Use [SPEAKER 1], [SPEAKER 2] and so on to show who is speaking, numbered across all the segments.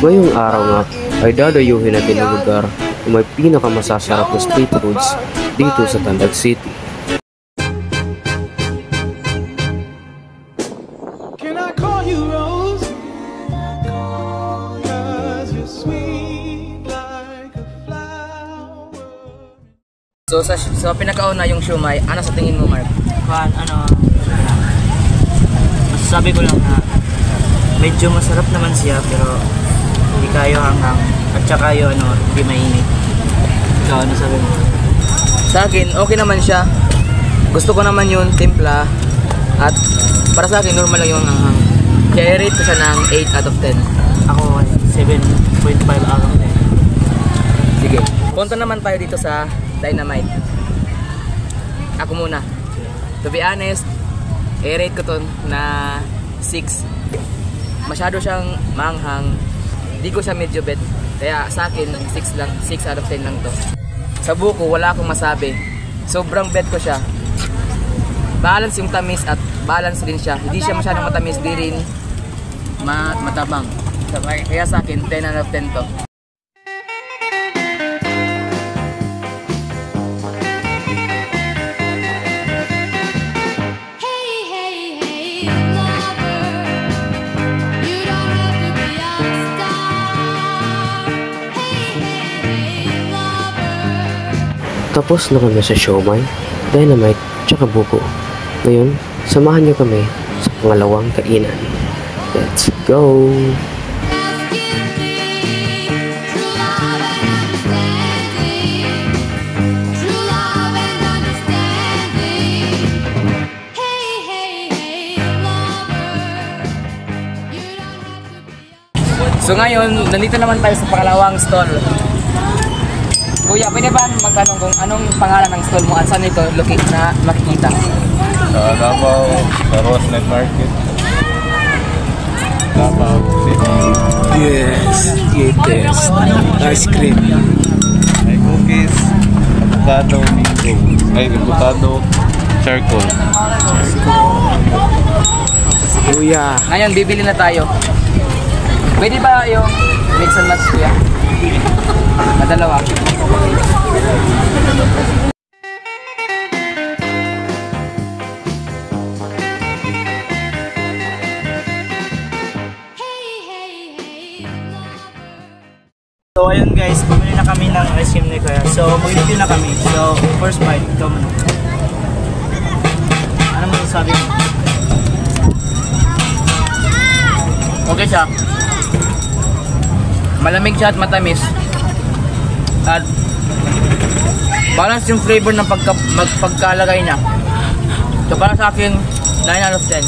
[SPEAKER 1] Ngayong araw nga ay dadayuhin natin ang lugar na may pinakamasasarap na street foods dito sa Tandag City.
[SPEAKER 2] Can I call you Rose? Cause you're sweet like a flower.
[SPEAKER 3] So sa pinakauna yung siomai, ano sa tingin mo, Mark?
[SPEAKER 4] Masasabi ko lang na medyo masarap naman siya pero hindi kayo hanghang at saka yung hindi mainit. Ikaw, ano sabi mo?
[SPEAKER 3] Sa akin, okay naman siya. Gusto ko naman yung timpla at para sa akin, normal lang yung hanghang. Kaya i-rate ko siya ng 8 out of 10.
[SPEAKER 4] Ako, 7.5 out of 10.
[SPEAKER 3] Sige, punta naman tayo dito sa Dynamite. Ako muna. To be honest, i-rate ko to na 6. Masyado siyang manghang. Di ko siya medyo bet. Kaya sa akin, 6 lang. 6 out of 10 lang to. Sa buko, wala akong masabi. Sobrang bet ko siya. Balance yung tamis at balance din siya. Hindi siya masyadong matamis, di rin matabang. Kaya sa akin, 10 out of 10 to.
[SPEAKER 1] Tapos na kami sa siomai, Dynamite, tsaka buko. Ngayon, samahan niyo kami sa pangalawang kainan. Let's go!
[SPEAKER 3] So ngayon, nandito naman tayo sa pangalawang stall. Kuya, pwede ba magtanong kung anong pangalan ng stall mo at saan ito locate na makikita?
[SPEAKER 5] Sa Davao, sa Rosnet Market. Davao City.
[SPEAKER 2] Yes, yes. Ice cream.
[SPEAKER 5] May cookies, avocado, mango. Ay, avocado, charcoal.
[SPEAKER 2] Kuya.
[SPEAKER 3] Ngayon, bibili na tayo. Pwede ba yung mix and match, kuya? Madalawa.
[SPEAKER 4] So ayun guys, bumili na kami ng ice cream ni Kuya. So mag-review na kami. So first bite, ikaw muna. Ano mo sabi mo?
[SPEAKER 3] Okay siya. Malamig siya at matamis. At balance yung flavor ng pagkalagay niya. So para sa akin, 9 out of 10.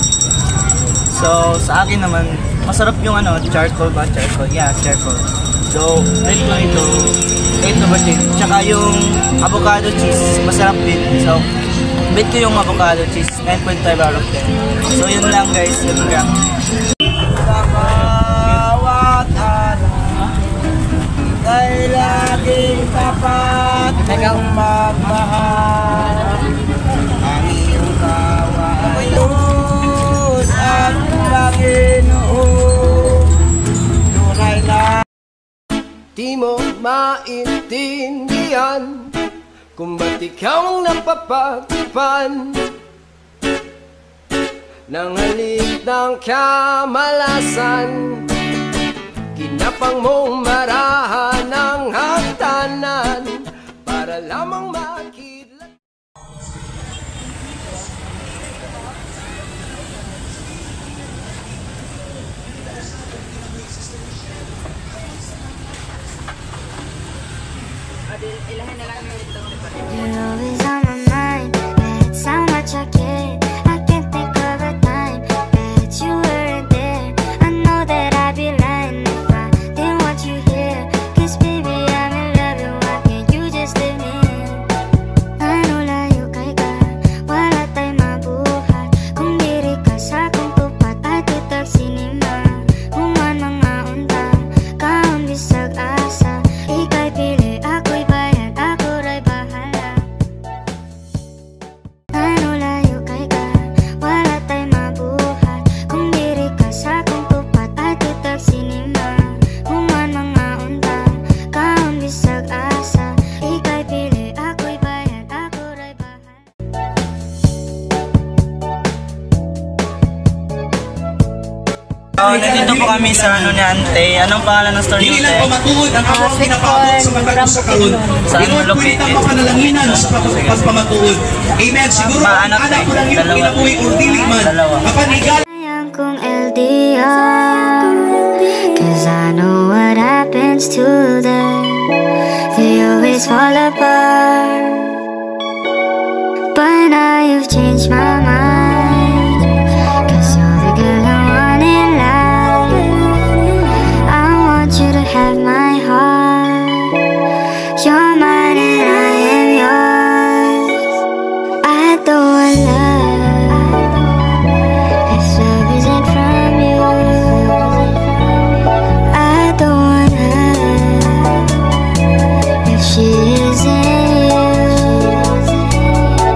[SPEAKER 4] So sa akin naman, masarap yung charcoal ba? Charcoal? Yeah, charcoal. So, rate ko ito 8 over 10. Tsaka yung avocado cheese, masarap din. So, rate ko yung avocado cheese 9.5 out of 10. So, yun lang guys. Yun lang. Bawat araw ay laging tapat ng magmahal. Ang iyong tawa ay Diyos at Panginoon. Tunay na
[SPEAKER 2] Di mo maintindihan kung ba't ikaw ang napapagpan ng halik ng kamalasan. Kinapang mong marahan ng hagdanan para lamang makidlat.
[SPEAKER 6] You're always on my mind. That's how much I care. I can't think of a time that you weren't there. I know that I'd be lying if I didn't want you here. 'Cause baby, I'm in love and why can't you just let me in? Ano layo kay ka, wala tayo mabuhat. Kung diri ka sa akong tupat ay tutag sinima. Human mga unta, kaon bisag asa. Ika'y pili, ako'y bayan, ako ray bahala.
[SPEAKER 4] dito po kami sa ano ni Ante. Anong pangalan ng store niyo?
[SPEAKER 7] Hindi lang pamatuod ang ako ang pinapabot sa mga sa karon. Ingon po ang mapanalanghinan sa pagpamatuod. Amen. Siguro ang anak ko lang yung kinabuhi o dili man. Kapanigal.
[SPEAKER 6] Sayang kung LDR, 'cause I know what happens to them. They always fall apart. But now you've changed my mind, 'cause you're the girl I want in life. I want you to have my heart. You're mine and I am yours. I don't want love if love isn't from you. I don't want her if she isn't you.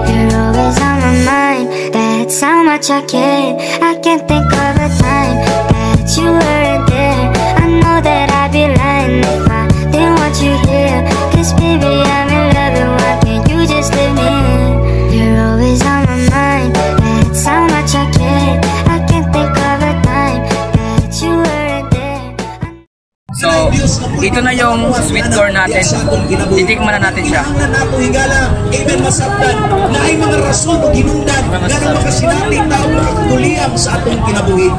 [SPEAKER 6] You're always on my mind. That's how much I care. I can't think of a time that you weren't there. I know that I'd be lying if I didn't want you here. 'Cause baby, I'm in love, and why can't you just let me in? You're always on my mind. That's how much I care. I can't think of a time that you weren't there.
[SPEAKER 3] So, ito na yung sweet corn natin. Titikman na natin siya.
[SPEAKER 7] Ang nato higala, even masabtan, na ay mga rason o ginundan, nga na makasinating tao makakaguliyang sa atong kinabuhi.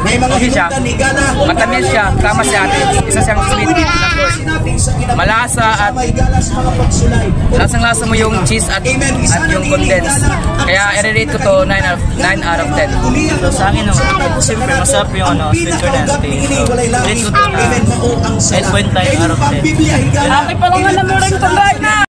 [SPEAKER 7] May mga
[SPEAKER 3] Okay siya.
[SPEAKER 7] hinundan higala,
[SPEAKER 3] Matamis siya, kama si ate. Isa siyang sweet na corn. Malasa at lasang-lasa mo yung cheese at yung condensed. Kaya i-rate ko to 9 out of 10.
[SPEAKER 4] So sa akin naman, siyempre masarap yung ano, sweet corn and taste. So, rate ko to na 8.5 out of 10.
[SPEAKER 3] Ate pa lang na mo rin itong na!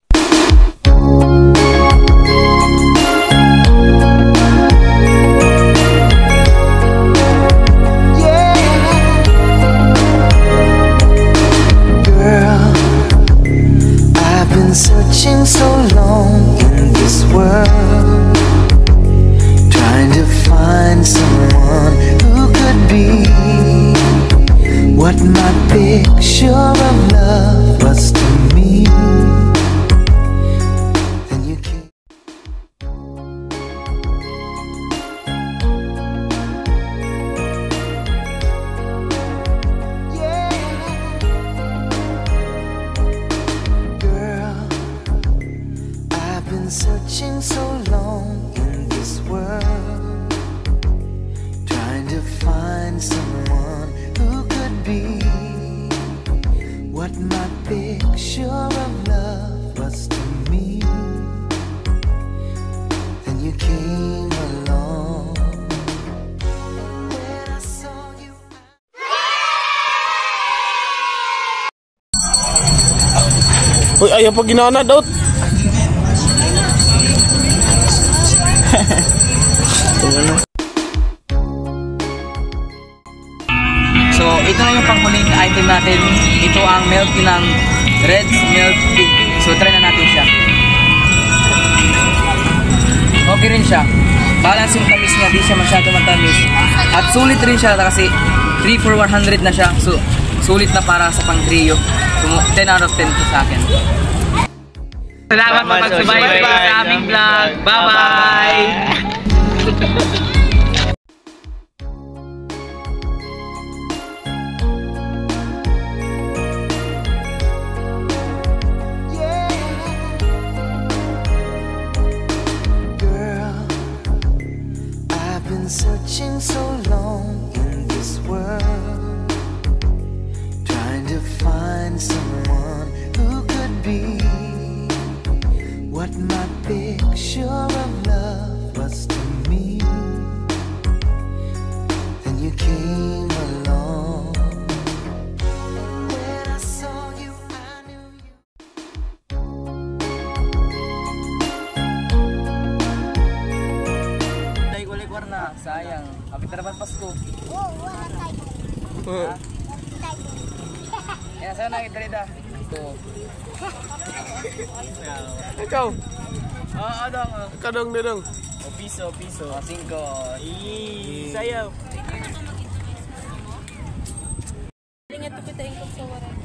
[SPEAKER 8] Searching so long in this world, trying to find someone who could be what my picture of love was to me. Then you came. Searching so long in this world, trying to find someone who could be what my picture of love was to me. Then you came along. When I saw you,
[SPEAKER 5] Uy, ayaw pa ginana daw.
[SPEAKER 3] So, ito na yung panghuling item natin. Ito ang milk tea ng Red's Milk Tea. So, try na natin siya. Okay rin siya. Balance yung tamis niya, di siya masyado matamis. At sulit rin siya kasi 3 for 100 na siya. So, sulit na para sa pang-trio. So, 10 out of 10 to sa akin. Salamat po pagsubaybay sa aming vlog. Bye-bye!
[SPEAKER 8] searching so long in this world, trying to find someone who could be what my picture of love was to me. Then you came along. When I saw you, I knew you.
[SPEAKER 3] Likwar na, sayang. Kapit na naman Pasko. Kaya sana kita.
[SPEAKER 5] Ikaw.
[SPEAKER 3] Adang.
[SPEAKER 5] Kadang dadang.
[SPEAKER 3] Piso. 5.
[SPEAKER 4] Sayaw.
[SPEAKER 9] Ingat kita ingkot sa waran.